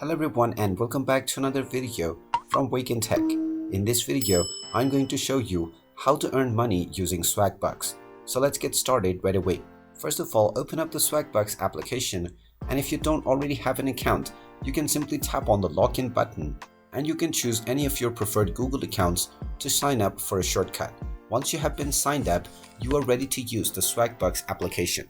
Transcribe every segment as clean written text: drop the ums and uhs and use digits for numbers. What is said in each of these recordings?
Hello everyone and welcome back to another video from Wake&Tech. In this video, I'm going to show you how to earn money using Swagbucks. So let's get started right away. First of all, open up the Swagbucks application, and if you don't already have an account, you can simply tap on the login button and you can choose any of your preferred Google accounts to sign up for a shortcut. Once you have been signed up, you are ready to use the Swagbucks application.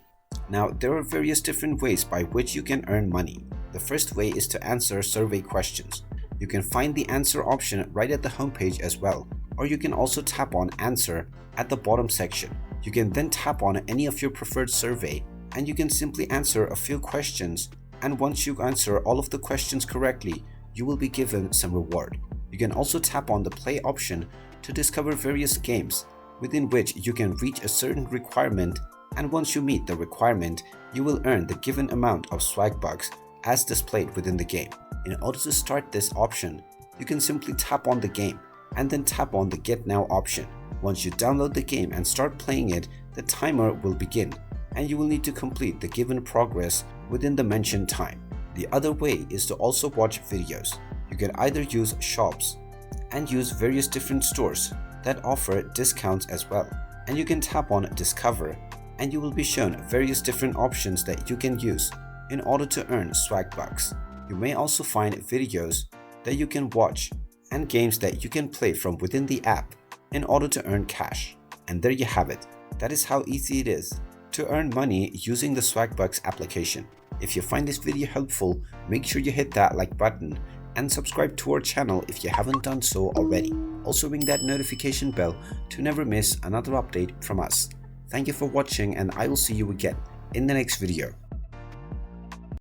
Now, there are various different ways by which you can earn money. The first way is to answer survey questions. You can find the answer option right at the homepage as well, or you can also tap on answer at the bottom section. You can then tap on any of your preferred survey and you can simply answer a few questions, and once you answer all of the questions correctly, you will be given some reward. You can also tap on the play option to discover various games within which you can reach a certain requirement, and once you meet the requirement, you will earn the given amount of Swagbucks as displayed within the game. In order to start this option, you can simply tap on the game and then tap on the Get Now option. Once you download the game and start playing it, the timer will begin and you will need to complete the given progress within the mentioned time. The other way is to also watch videos. You can either use shops and use various different stores that offer discounts as well, and you can tap on Discover and you will be shown various different options that you can use in order to earn Swagbucks. You may also find videos that you can watch and games that you can play from within the app in order to earn cash. And there you have it. That is how easy it is to earn money using the Swagbucks application. If you find this video helpful, make sure you hit that like button and subscribe to our channel if you haven't done so already. Also ring that notification bell to never miss another update from us. Thank you for watching, and I will see you again in the next video.